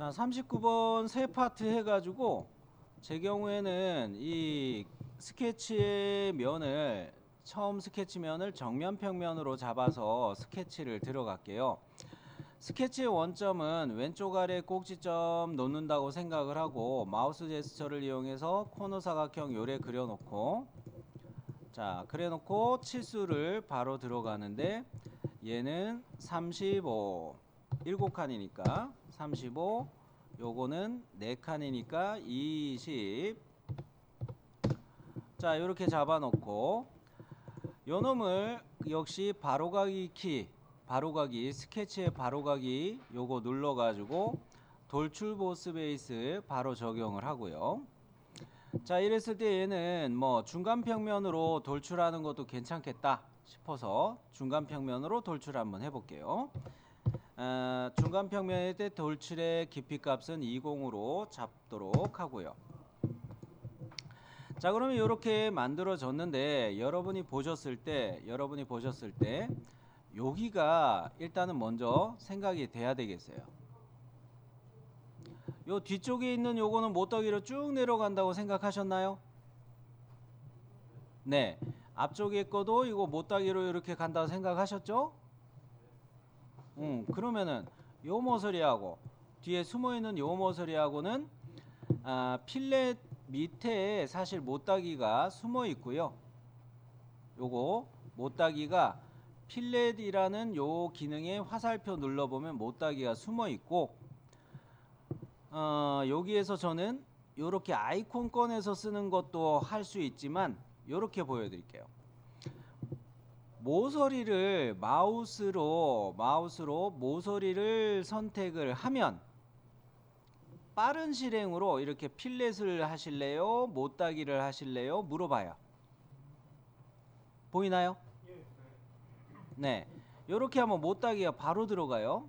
자, 39번 세 파트 해가지고 제 경우에는 이 스케치의 면을 처음 스케치면을 정면 평면으로 잡아서 스케치를 들어갈게요. 스케치의 원점은 왼쪽 아래 꼭지점 놓는다고 생각을 하고 마우스 제스처를 이용해서 코너 사각형 요래 그려놓고 자 그래놓고 치수를 바로 들어가는데 얘는 35 7칸이니까 35 요거는 4칸이니까 20 자 요렇게 잡아놓고 요놈을 역시 바로가기 키 바로가기 스케치의 바로가기 요거 눌러가지고 돌출 보스 베이스 바로 적용을 하고요. 자 이랬을 때 얘는 뭐 중간 평면으로 돌출하는 것도 괜찮겠다 싶어서 중간 평면으로 돌출 한번 해볼게요. 중간 평면일 때 돌출의 깊이 값은 20으로 잡도록 하고요. 자 그러면 이렇게 만들어졌는데 여러분이 보셨을 때 여기가 일단은 먼저 생각이 돼야 되겠어요. 요 뒤쪽에 있는 요거는 못더기로 쭉 내려간다고 생각하셨나요? 네. 앞쪽에 거도 이거 못더기로 이렇게 간다고 생각하셨죠? 그러면은 요 모서리하고 뒤에 숨어있는 요 모서리하고는 필렛 밑에 사실 못따기가 숨어 있고요. 요거 못따기가 필렛이라는 요 기능에 화살표 눌러보면 못따기가 숨어 있고 여기에서 저는 요렇게 아이콘 꺼내서 쓰는 것도 할 수 있지만 요렇게 보여드릴게요. 모서리를 마우스로 모서리를 선택을 하면 빠른 실행으로 이렇게 필렛을 하실래요? 못따기를 하실래요? 물어봐요. 보이나요? 네. 요렇게 하면 못따기가 바로 들어가요.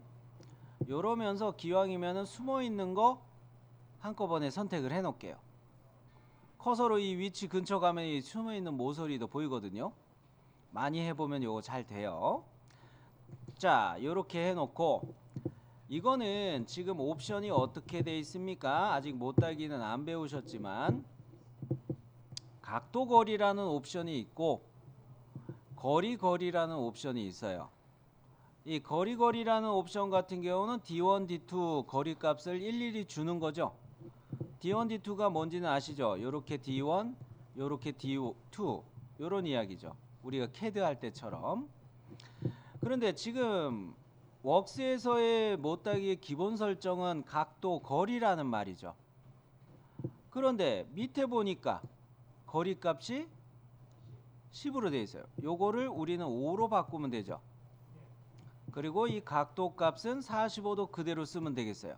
요러면서 기왕이면은 숨어 있는 거 한꺼번에 선택을 해 놓을게요. 커서로 이 위치 근처 가면 이 숨어 있는 모서리도 보이거든요. 많이 해보면 요거 잘 돼요. 자, 요렇게 해 놓고 이거는 지금 옵션이 어떻게 돼 있습니까? 아직 못따기는 안 배우셨지만 각도거리라는 옵션이 있고 거리라는 옵션이 있어요. 이 거리라는 옵션 같은 경우는 D1, D2 거리 값을 일일이 주는 거죠. D1, D2가 뭔지는 아시죠? 요렇게 D1, 요렇게 D2 요런 이야기죠. 우리가 CAD 할 때처럼. 그런데 지금 웍스에서의 못따기의 기본 설정은 각도 거리라는 말이죠. 그런데 밑에 보니까 거리 값이 10으로 되어 있어요. 요거를 우리는 5로 바꾸면 되죠. 그리고 이 각도 값은 45도 그대로 쓰면 되겠어요.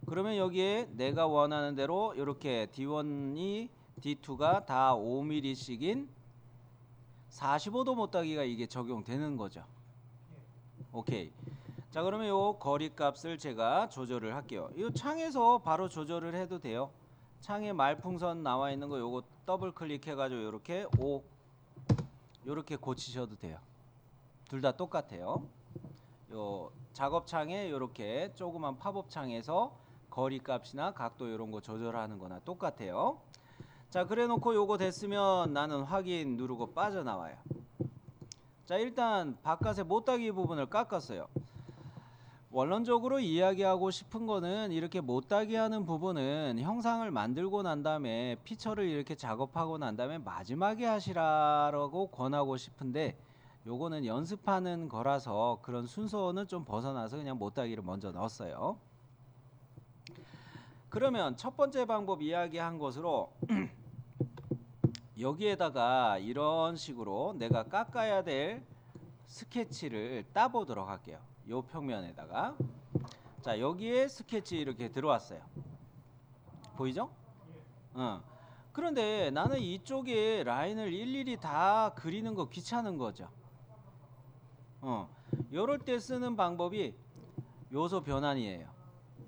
그러면 여기에 내가 원하는 대로 이렇게 D1이 D2가 다 5mm씩인 45도 못따기가 이게 적용되는 거죠. 오케이. 자 그러면 요 거리 값을 제가 조절을 할게요. 이 창에서 바로 조절을 해도 돼요. 창에 말풍선 나와 있는 거 요거 더블 클릭해 가지고 요렇게 5 요렇게 고치셔도 돼요. 둘 다 똑같아요. 요 작업창에 요렇게 조그만 팝업창에서 거리 값이나 각도 이런 거 조절하는 거나 똑같아요. 자 그래 놓고 요거 됐으면 나는 확인 누르고 빠져나와요. 자 일단 바깥에 못따기 부분을 깎았어요. 원론적으로 이야기하고 싶은 거는 이렇게 못따기 하는 부분은 형상을 만들고 난 다음에 피처를 이렇게 작업하고 난 다음에 마지막에 하시라고 권하고 싶은데 요거는 연습하는 거라서 그런 순서는 좀 벗어나서 그냥 못따기를 먼저 넣었어요. 그러면 첫 번째 방법 이야기한 것으로 여기에다가 이런 식으로 내가 깎아야 될 스케치를 따보도록 할게요. 요 평면에다가 자 여기에 스케치 이렇게 들어왔어요. 보이죠? 그런데 나는 이쪽에 라인을 일일이 다 그리는 거 귀찮은 거죠. 요럴 때 쓰는 방법이 요소 변환이에요.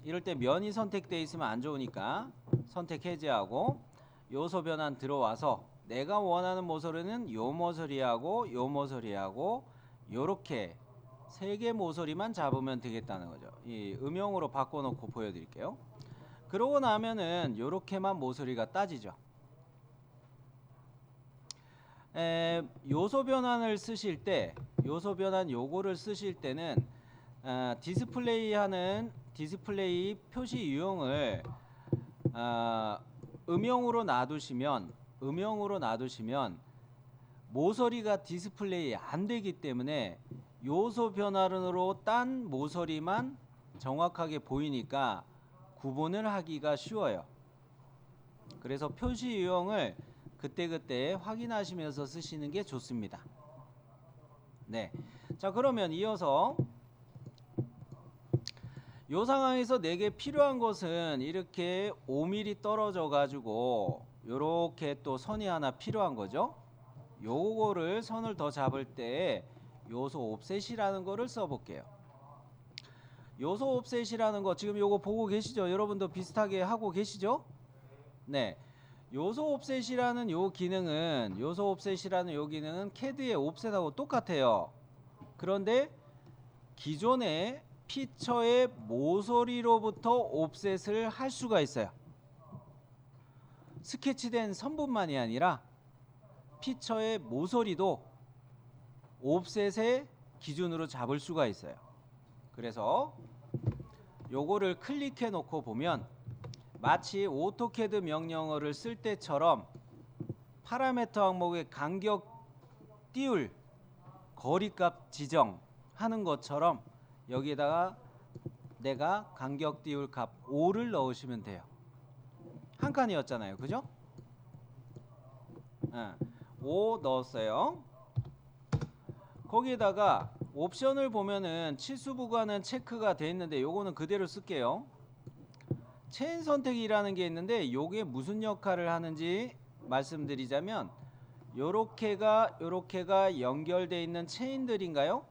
이럴 때 면이 선택되어 있으면 안 좋으니까 선택 해제하고 요소 변환 들어와서 내가 원하는 모서리는 요 모서리하고 요 모서리하고 요렇게 3개 모서리만 잡으면 되겠다는 거죠. 이 음영으로 바꿔놓고 보여드릴게요. 그러고 나면은 요렇게만 모서리가 따지죠. 요소 변환을 쓰실 때, 요소 변환 요거를 쓰실 때는 디스플레이 표시 유형을 음영으로 놔두시면 모서리가 디스플레이 안 되기 때문에 요소 변환으로 딴 모서리만 정확하게 보이니까 구분을 하기가 쉬워요. 그래서 표시 유형을 그때그때 확인하시면서 쓰시는 게 좋습니다. 네. 자, 그러면 이어서 요 상황에서 내게 필요한 것은 이렇게 5mm 떨어져 가지고 요렇게 또 선이 하나 필요한 거죠. 요거를 선을 더 잡을 때 요소 옵셋이라는 거를 써볼게요. 요소 옵셋이라는 거 지금 요거 보고 계시죠? 여러분도 비슷하게 하고 계시죠? 네. 요소 옵셋이라는 요 기능은 CAD의 옵셋하고 똑같아요. 그런데 기존의 피처의 모서리로부터 옵셋을 할 수가 있어요. 스케치된 선분만이 아니라 피처의 모서리도 옵셋의 기준으로 잡을 수가 있어요. 그래서 요거를 클릭해 놓고 보면 마치 오토캐드 명령어를 쓸 때처럼 파라미터 항목의 간격 띄울 거리값 지정하는 것처럼 여기에다가 내가 간격 띄울 값 5를 넣으시면 돼요. 한 칸이었잖아요. 그죠? 5 넣었어요. 거기에다가 옵션을 보면은 치수 부가는 체크가 돼 있는데 요거는 그대로 쓸게요. 체인 선택이라는 게 있는데 요게 무슨 역할을 하는지 말씀드리자면 요렇게가 연결돼 있는 체인들인가요?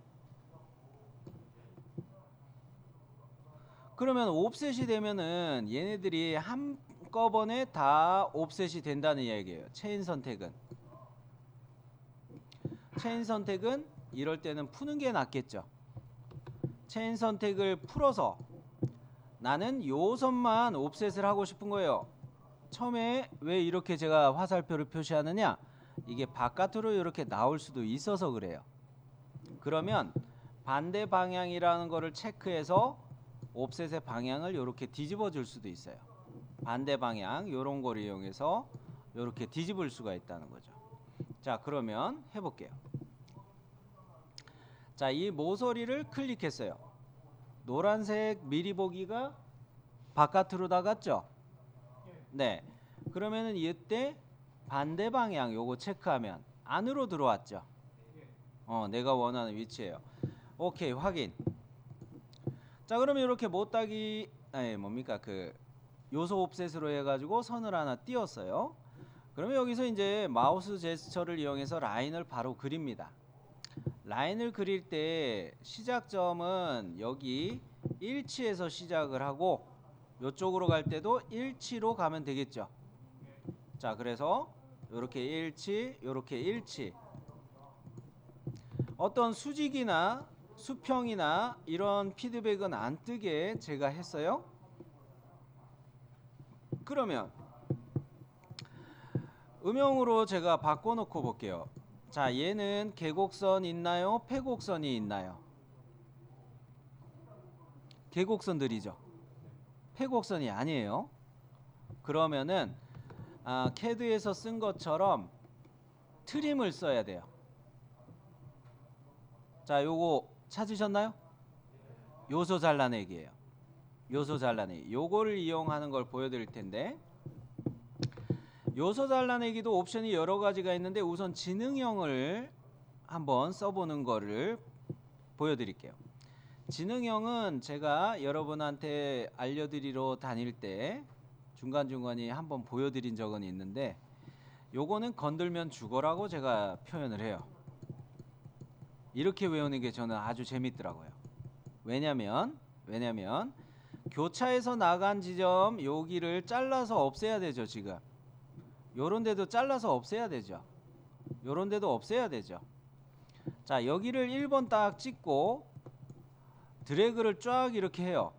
그러면 옵셋이 되면은 얘네들이 한꺼번에 다 옵셋이 된다는 얘기예요. 체인 선택은 이럴 때는 푸는 게 낫겠죠. 체인 선택을 풀어서 나는 요 선만 옵셋을 하고 싶은 거예요. 처음에 왜 이렇게 제가 화살표를 표시하느냐? 이게 바깥으로 이렇게 나올 수도 있어서 그래요. 그러면 반대 방향이라는 거를 체크해서 옵셋의 방향을 이렇게 뒤집어 줄 수도 있어요. 반대 방향 요런 거를 이용해서 이렇게 뒤집을 수가 있다는 거죠. 자, 그러면 해볼게요. 자, 이 모서리를 클릭했어요. 노란색 미리 보기가 바깥으로 나갔죠? 네. 그러면은 이때 반대 방향 요거 체크하면 안으로 들어왔죠? 내가 원하는 위치예요. 오케이, 확인. 자, 그러면 이렇게 못따기 뭡니까? 그 요소 옵셋으로 해가지고 선을 하나 띄웠어요. 그러면 여기서 이제 마우스 제스처를 이용해서 라인을 바로 그립니다. 라인을 그릴 때 시작점은 여기 일치에서 시작을 하고 이쪽으로 갈 때도 일치로 가면 되겠죠. 자, 그래서 이렇게 일치, 이렇게 일치. 어떤 수직이나 수평이나 이런 피드백은 안 뜨게 제가 했어요. 그러면 음영으로 제가 바꿔놓고 볼게요. 자, 얘는 계곡선 있나요? 폐곡선이 있나요? 계곡선들이죠. 폐곡선이 아니에요. 그러면은 CAD에서 쓴 것처럼 트림을 써야 돼요. 자, 요거 찾으셨나요? 요소 잘라내기예요. 요소 잘라내기. 요거를 이용하는 걸 보여드릴 텐데, 요소 잘라내기도 옵션이 여러 가지가 있는데 우선 지능형을 한번 써보는 거를 보여드릴게요. 지능형은 제가 여러분한테 알려드리러 다닐 때 중간중간에 한번 보여드린 적은 있는데, 요거는 건들면 죽어라고 제가 표현을 해요. 이렇게 외우는 게 저는 아주 재밌더라고요. 왜냐면 교차에서 나간 지점 여기를 잘라서 없애야 되죠. 지금 요런 데도 잘라서 없애야 되죠. 요런 데도 없애야 되죠. 자, 여기를 1번 딱 찍고 드래그를 쫙 이렇게 해요.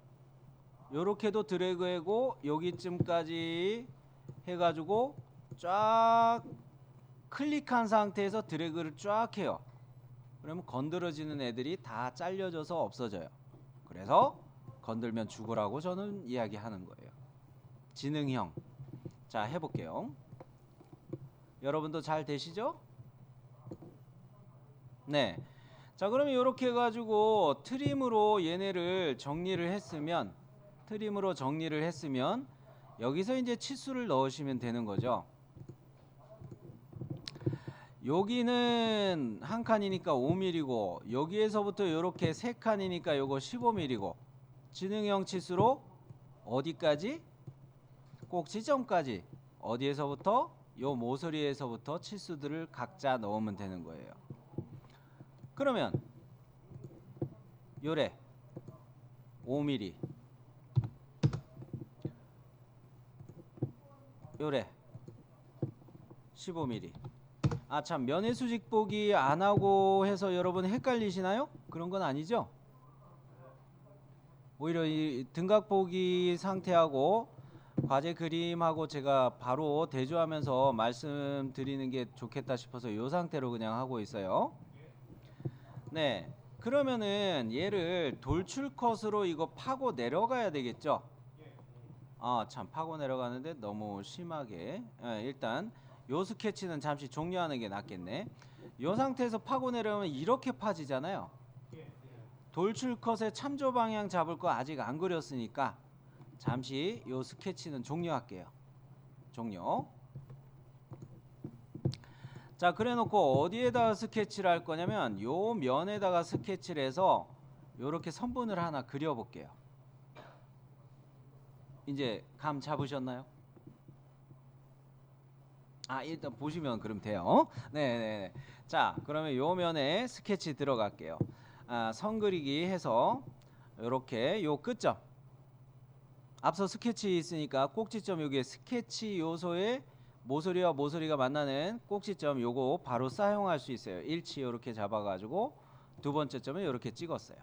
요렇게도 드래그하고 여기쯤까지 해가지고 쫙 클릭한 상태에서 드래그를 쫙 해요. 그러면 건드려지는 애들이 다 잘려져서 없어져요. 그래서 건들면 죽으라고 저는 이야기하는 거예요. 지능형. 자, 해볼게요. 여러분도 잘 되시죠? 네. 자, 그러면 이렇게 해가지고 트림으로 얘네를 정리를 했으면 여기서 이제 치수를 넣으시면 되는 거죠. 여기는 한 칸이니까 5mm고 여기에서부터 이렇게 세 칸이니까 요거 15mm고 지능형 치수로 어디까지? 꼭 지점까지. 어디에서부터? 요 모서리에서부터 치수들을 각자 넣으면 되는 거예요. 그러면 요래 5mm, 요래 15mm. 아, 참, 면회수직 보기 안 하고 해서 여러분 헷갈리시나요? 그런 건 아니죠? 오히려 이 등각 보기 상태하고 과제 그림하고 제가 바로 대조하면서 말씀드리는 게 좋겠다 싶어서 이 상태로 그냥 하고 있어요. 네, 그러면은 얘를 돌출 컷으로 이거 파고 내려가야 되겠죠? 아, 참, 파고 내려가는데 너무 심하게. 일단 요 스케치는 잠시 종료하는 게 낫겠네. 요 상태에서 파고 내려오면 이렇게 파지잖아요. 돌출 컷의 참조 방향 잡을 거 아직 안 그렸으니까 잠시 요 스케치는 종료할게요. 종료. 자, 그래 놓고 어디에다가 스케치를 할 거냐면 요 면에다가 스케치를 해서 요렇게 선분을 하나 그려 볼게요. 이제 감 잡으셨나요? 아, 일단 보시면 그럼 돼요. 네네네. 자, 그러면 요 면에 스케치 들어갈게요. 아, 선 그리기 해서 요렇게 요 끝점. 앞서 스케치 있으니까 꼭지점 여기에 스케치 요소에 모서리와 모서리가 만나는 꼭지점 요거 바로 사용할 수 있어요. 일치 요렇게 잡아가지고 두 번째 점을 요렇게 찍었어요.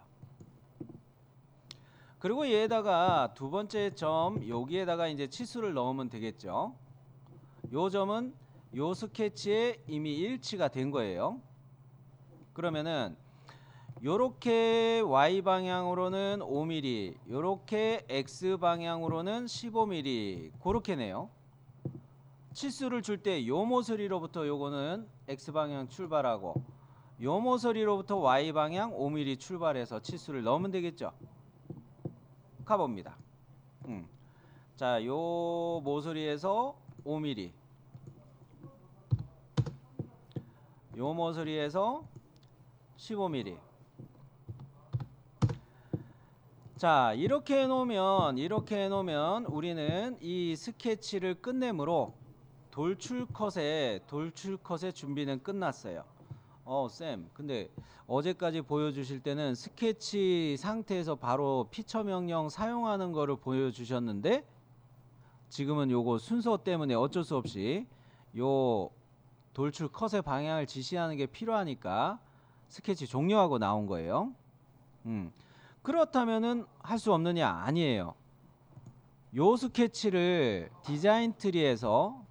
그리고 얘에다가 두 번째 점 여기에다가 이제 치수를 넣으면 되겠죠. 요 점은 요 스케치에 이미 일치가 된 거예요. 그러면은 요렇게 Y 방향으로는 5mm, 요렇게 X 방향으로는 15mm 그렇게네요. 치수를 줄 때 요 모서리로부터 요거는 X 방향 출발하고 요 모서리로부터 Y 방향 5mm 출발해서 치수를 넣으면 되겠죠. 가봅니다. 자, 요 모서리에서 5mm, 요 모서리에서 15mm. 자, 이렇게 해놓으면 우리는 이 스케치를 끝내므로 돌출 컷의 준비는 끝났어요. 쌤, 근데 어제까지 보여주실 때는 스케치 상태에서 바로 피처 명령 사용하는 거를 보여주셨는데 지금은 요거 순서 때문에 어쩔 수 없이 요 돌출 컷의 방향을 지시하는 게 필요하니까 스케치 종료하고 나온 거예요. 그렇다면은 할 수 없느냐? 아니에요. 요 스케치를 디자인 트리에서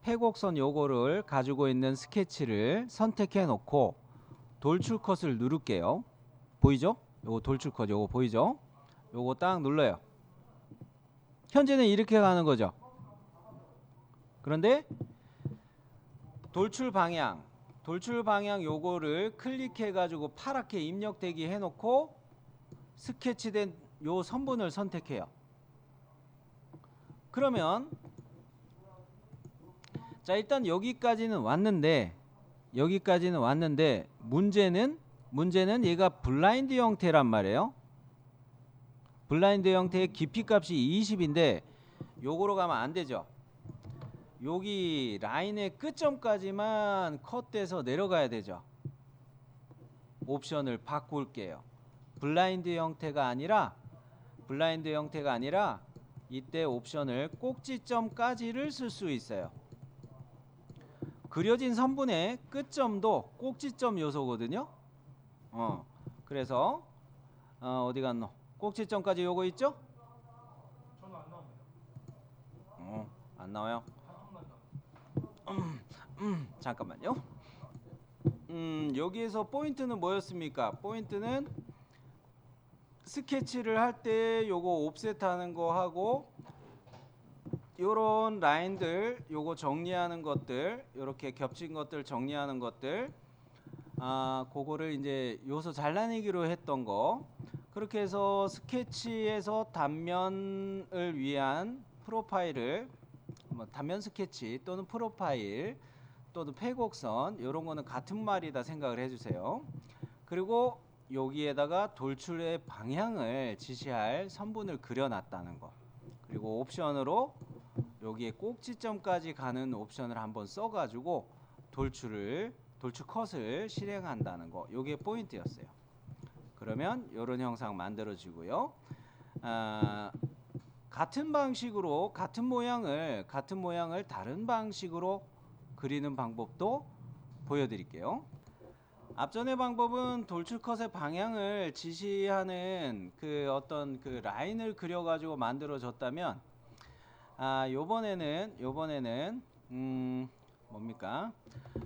패곡선 요거를 가지고 있는 스케치를 선택해 놓고 돌출 컷을 누를게요. 보이죠? 요거 돌출 컷 요거 보이죠? 요거 딱 눌러요. 현재는 이렇게 가는 거죠. 그런데 돌출 방향 요거를 클릭해 가지고 파랗게 입력되기 해 놓고 스케치된 요 선분을 선택해요. 그러면 자, 일단 여기까지는 왔는데 문제는 얘가 블라인드 형태란 말이에요. 블라인드 형태의 깊이 값이 20인데 요거로 가면 안 되죠. 여기 라인의 끝점까지만 컷돼서 내려가야 되죠. 옵션을 바꿀게요. 블라인드 형태가 아니라 이때 옵션을 꼭지점까지를 쓸 수 있어요. 그려진 선분의 끝점도 꼭지점 요소거든요. 그래서 어디 갔노? 꼭지점까지 요거 있죠? 저는 안 나옵니다. 안 나와요? 한통만 나옵니다. 잠깐만요. 여기에서 포인트는 뭐였습니까? 포인트는 스케치를 할 때 요거 옵셋 하는 거 하고 요런 라인들 요거 정리하는 것들, 요렇게 겹친 것들 정리하는 것들, 그거를 이제 요소 잘라내기로 했던 거, 그렇게 해서 스케치에서 단면을 위한 프로파일을, 뭐 단면 스케치 또는 프로파일 또는 패곡선, 이런 거는 같은 말이다 생각을 해주세요. 그리고 여기에다가 돌출의 방향을 지시할 선분을 그려놨다는 거, 그리고 옵션으로 여기에 꼭지점까지 가는 옵션을 한번 써가지고 돌출 컷을 실행한다는 거, 요게 포인트였어요. 그러면 이런 형상 만들어지고요. 같은 방식으로 같은 모양을 다른 방식으로 그리는 방법도 보여드릴게요. 앞전의 방법은 돌출 컷의 방향을 지시하는 그 어떤 그 라인을 그려가지고 만들어졌다면, 요번에는 뭡니까?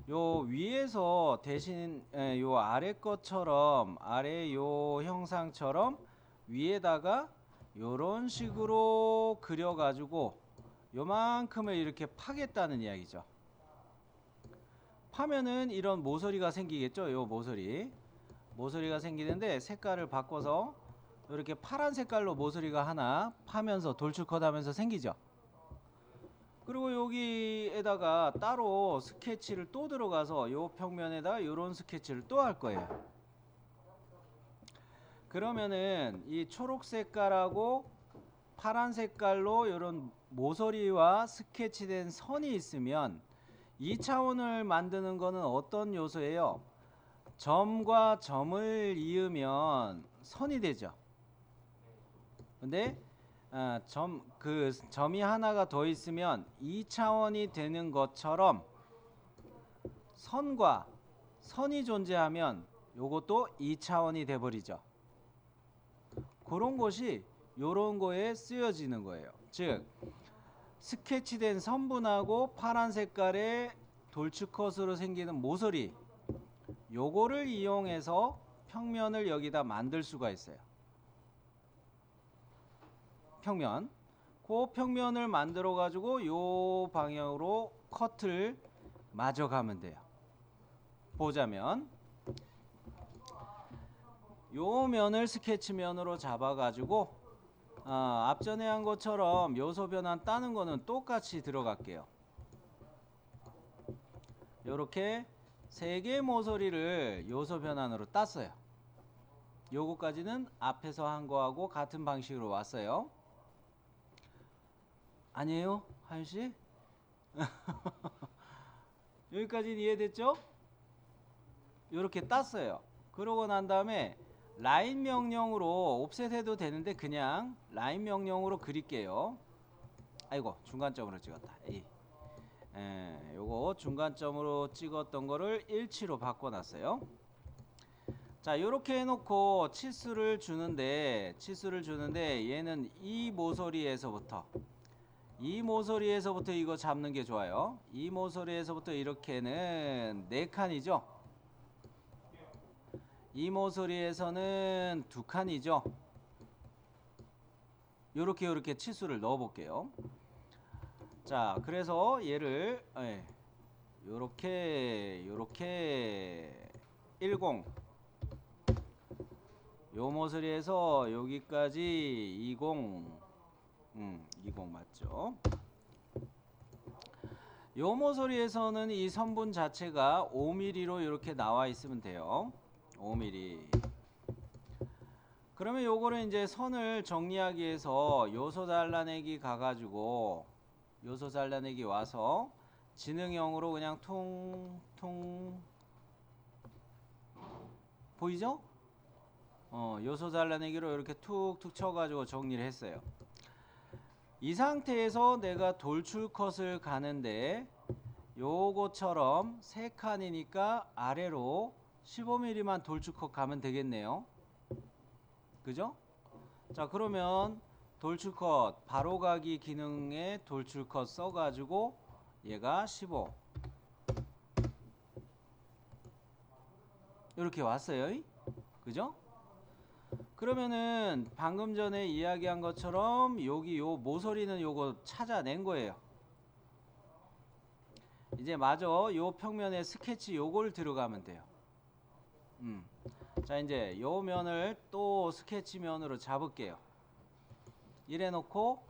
요 위에서 대신 요 아래 것처럼, 아래 요 형상처럼 위에다가 요런 식으로 그려가지고 요만큼을 이렇게 파겠다는 이야기죠. 파면은 이런 모서리가 생기겠죠. 요 모서리가 생기는데, 색깔을 바꿔서 이렇게 파란 색깔로 모서리가 하나 파면서 돌출컷 하면서 생기죠. 그리고 여기에다가 따로 스케치를 또 들어가서 요 평면에다 요런 스케치를 또 할 거예요. 그러면은 이 초록 색깔하고 파란 색깔로 요런 모서리와 스케치된 선이 있으면 2차원을 만드는 거는 어떤 요소예요? 점과 점을 이으면 선이 되죠. 근데 점이 하나가 더 있으면 2차원이 되는 것처럼 선과 선이 존재하면 요것도 2차원이 돼 버리죠. 그런 것이 요런 거에 쓰여지는 거예요. 즉 스케치된 선분하고 파란 색깔의 돌출컷으로 생기는 모서리, 요거를 이용해서 평면을 여기다 만들 수가 있어요. 평면. 그 평면을 만들어 가지고 요 방향으로 컷을 마저 가면 돼요. 보자면 요 면을 스케치면으로 잡아 가지고 앞전에 한 것처럼 요소 변환 따는 거는 똑같이 들어갈게요. 요렇게 3개의 모서리를 요소 변환으로 땄어요. 요거까지는 앞에서 한 거하고 같은 방식으로 왔어요. 아니에요? 하윤씨? 여기까지는 이해됐죠? 요렇게 땄어요. 그러고 난 다음에 라인 명령으로 옵셋 해도 되는데 그냥 라인 명령으로 그릴게요. 아이고, 중간점으로 찍었다. 요거 중간점으로 찍었던 거를 일치로 바꿔놨어요. 자, 요렇게 해놓고 치수를 주는데 얘는 이 모서리에서부터 이거 잡는 게 좋아요. 이 모서리에서부터 이렇게는 4칸이죠. 이 모서리에서는 2칸이죠. 요렇게 치수를 넣어 볼게요. 자, 그래서 얘를 요렇게 10, 요 모서리에서 여기까지 20, 20 맞죠? 요 모서리에서는 이 선분 자체가 5mm로 이렇게 나와 있으면 돼요. 5mm. 그러면 요거를 이제 선을 정리하기 위해서 요소 잘라내기 가가지고 요소 잘라내기 와서 지능형으로 그냥 퉁퉁 보이죠? 요소 잘라내기로 이렇게 툭툭 쳐가지고 정리를 했어요. 이 상태에서 내가 돌출 컷을 가는데 요거처럼 3칸이니까 아래로 15mm만 돌출 컷 가면 되겠네요. 그죠? 자, 그러면 돌출컷 바로가기 기능에 돌출컷 써가지고 얘가 15 이렇게 왔어요. 그죠? 그러면은 방금 전에 이야기한 것처럼 여기 요 모서리는 요거 찾아낸 거예요. 이제 마저 요 평면에 스케치 요걸 들어가면 돼요. 자, 이제 요 면을 또 스케치 면으로 잡을게요. 이래 놓고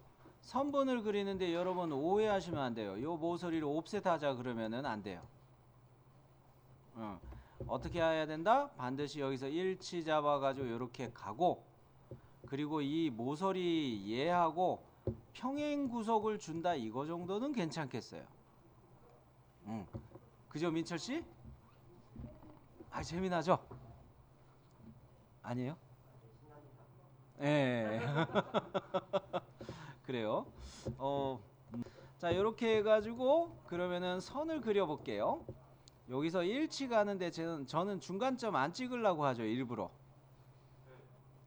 선분을 그리는데 여러분 오해하시면 안 돼요. 요 모서리를 옵셋하자 그러면은 안 돼요. 어떻게 해야 된다? 반드시 여기서 일치 잡아가지고 이렇게 가고, 그리고 이 모서리 얘하고 평행 구속을 준다, 이거 정도는 괜찮겠어요. 그죠, 민철씨? 아, 재미나죠? 아니에요? 예. 그래요. 자, 이렇게 해가지고 그러면은 선을 그려볼게요. 여기서 일치 가는데 저는 중간점 안 찍으려고 하죠. 일부러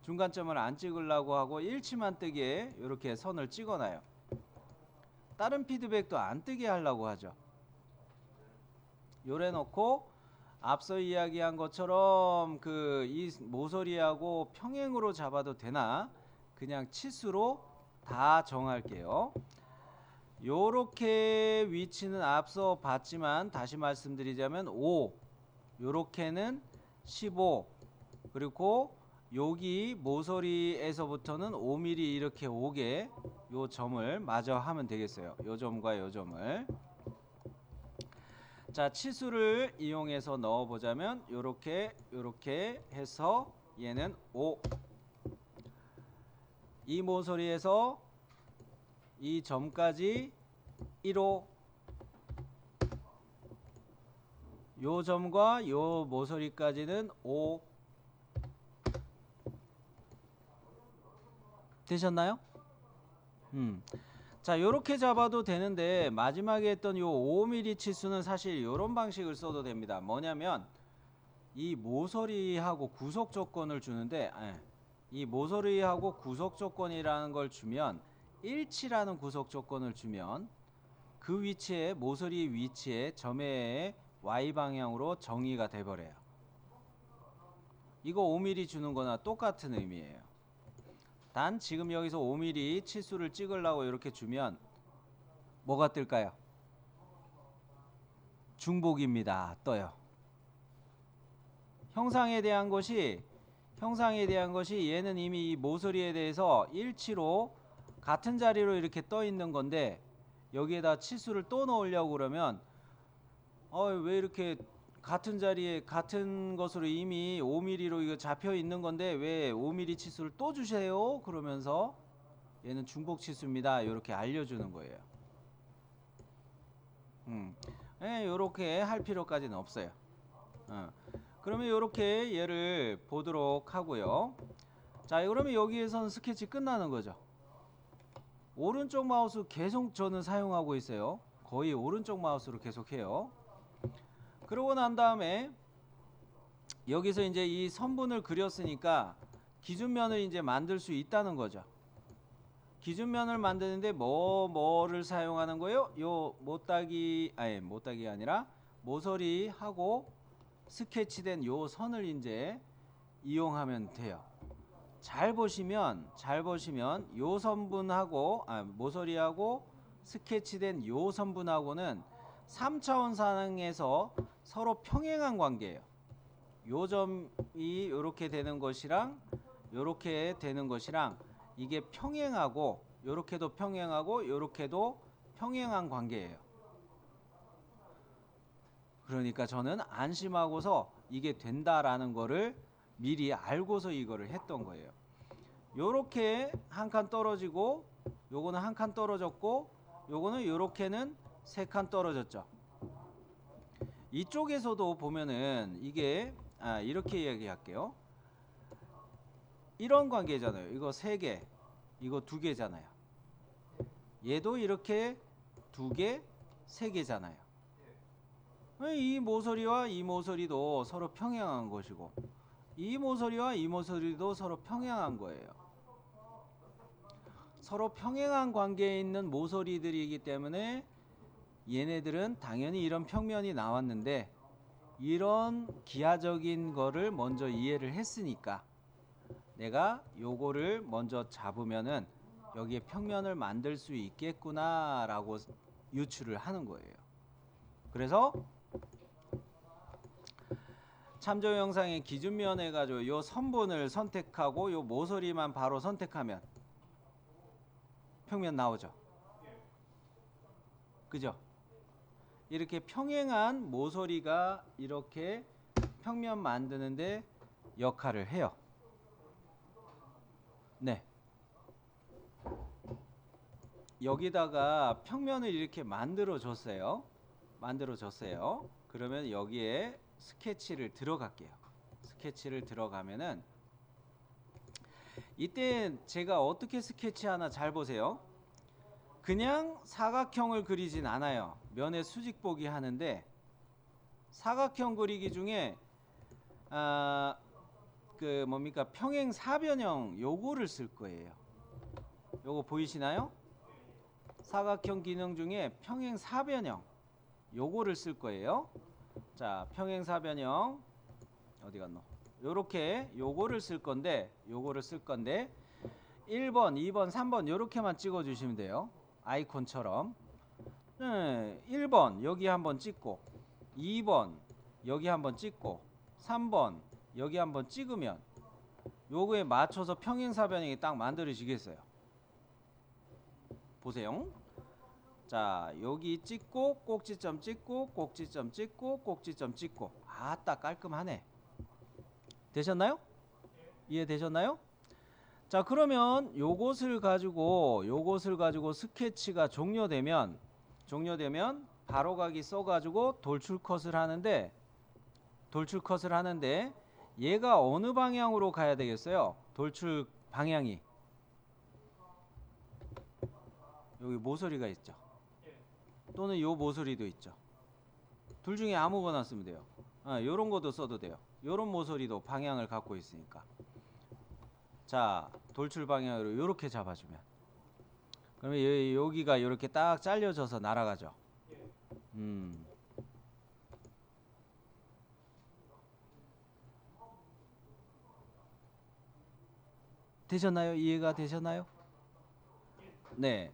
중간점을 안 찍으려고 하고 일치만 뜨게 이렇게 선을 찍어놔요. 다른 피드백도 안 뜨게 하려고 하죠. 요래 놓고 앞서 이야기한 것처럼 그 이 모서리하고 평행으로 잡아도 되나, 그냥 치수로 다 정할게요. 요렇게 위치는 앞서 봤지만 다시 말씀드리자면 5, 요렇게는 15, 그리고 여기 모서리에서부터는 5mm 이렇게 오게 요 점을 마저 하면 되겠어요. 요 점과 요 점을. 자, 치수를 이용해서 넣어 보자면 요렇게 해서 얘는 5, 이 모서리에서 이 점까지 1호, 요 점과 요 모서리까지는 5. 되셨나요? 자, 요렇게 잡아도 되는데 마지막에 했던 요 5mm 치수는 사실 요런 방식을 써도 됩니다. 뭐냐면 이 모서리하고 구속 조건을 주는데, 이 모서리하고 구속 조건이라는 걸 주면, 일치라는 구속 조건을 주면 그 위치에, 모서리 위치에 점의 Y방향으로 정의가 돼버려요. 이거 5mm 주는 거나 똑같은 의미예요. 단 지금 여기서 5mm 치수를 찍으려고 이렇게 주면 뭐가 뜰까요? 중복입니다. 떠요. 형상에 대한 것이 얘는 이미 이 모서리에 대해서 일치로 같은 자리로 이렇게 떠 있는 건데, 여기에다 치수를 또 넣으려고 그러면 왜 이렇게 같은 자리에 같은 것으로 이미 5mm로 이거 잡혀 있는 건데 왜 5mm 치수를 또 주세요? 그러면서 얘는 중복 치수입니다. 이렇게 알려주는 거예요. 이렇게 할 필요까지는 없어요. 그러면 이렇게 얘를 보도록 하고요. 자, 그러면 여기에서는 스케치 끝나는 거죠. 오른쪽 마우스 계속 저는 사용하고 있어요. 거의 오른쪽 마우스로 계속 해요. 그러고 난 다음에 여기서 이제 이 선분을 그렸으니까 기준면을 이제 만들 수 있다는 거죠. 기준면을 만드는데 뭐를 사용하는 거예요? 요 못따기가 아니라 모서리하고 스케치된 요 선을 이제 이용하면 돼요. 잘 보시면 요 선분하고 모서리하고 스케치된 요 선분하고는 3차원 상에서 서로 평행한 관계예요. 요 점이 요렇게 되는 것이랑 요렇게 되는 것이랑 이게 평행하고, 요렇게도 평행하고 요렇게도 평행한 관계예요. 그러니까 저는 안심하고서 이게 된다라는 거를 미리 알고서 이거를 했던 거예요. 요렇게 한 칸 떨어지고, 요거는 한 칸 떨어졌고, 요거는 요렇게는 3칸 떨어졌죠. 이쪽에서도 보면은 이게 이렇게 이야기할게요. 이런 관계잖아요. 이거 3개, 이거 2개잖아요. 얘도 이렇게 2개, 3개잖아요. 이 모서리와 이 모서리도 서로 평행한 것이고, 이 모서리와 이 모서리도 서로 평행한 거예요. 서로 평행한 관계에 있는 모서리들이기 때문에 얘네들은 당연히 이런 평면이 나왔는데 이런 기하적인 거를 먼저 이해를 했으니까 내가 요거를 먼저 잡으면은 여기에 평면을 만들 수 있겠구나 라고 유추를 하는 거예요. 그래서 참조 영상의 기준면 해가지고 요 선분을 선택하고 요 모서리만 바로 선택하면 평면 나오죠. 그죠? 이렇게 평행한 모서리가 이렇게 평면 만드는데 역할을 해요. 네. 여기다가 평면을 이렇게 만들어 줬어요. 그러면 여기에 스케치를 들어갈게요. 스케치를 들어가면은 이때 제가 어떻게 스케치하나 잘 보세요. 그냥 사각형을 그리진 않아요. 면의 수직 보기 하는데 사각형 그리기 중에 그 뭡니까 평행 사변형 요거를 쓸 거예요. 요거 보이시나요? 사각형 기능 중에 평행 사변형 요거를 쓸 거예요. 자, 평행 사변형 어디 갔노? 요렇게 요거를 쓸 건데 1번, 2번, 3번 요렇게만 찍어 주시면 돼요. 아이콘처럼. 네, 1번 여기 한번 찍고 2번 여기 한번 찍고 3번 여기 한번 찍으면 요거에 맞춰서 평행사변형이 딱 만들어지겠어요. 보세요. 자, 여기 찍고 꼭지점 찍고 꼭지점 찍고 꼭지점 찍고 아따 깔끔하네. 되셨나요? 이해되셨나요? 자, 그러면 요것을 가지고 스케치가 종료되면 바로가기 써가지고 돌출컷을 하는데 얘가 어느 방향으로 가야 되겠어요? 돌출 방향이 여기 모서리가 있죠. 또는 요 모서리도 있죠. 둘 중에 아무거나 쓰면 돼요. 요런 것도 써도 돼요. 요런 모서리도 방향을 갖고 있으니까. 자, 돌출 방향으로 요렇게 잡아주면 그러면 여기가 이렇게 딱 잘려져서 날아가죠. 되셨나요? 이해가 되셨나요? 네.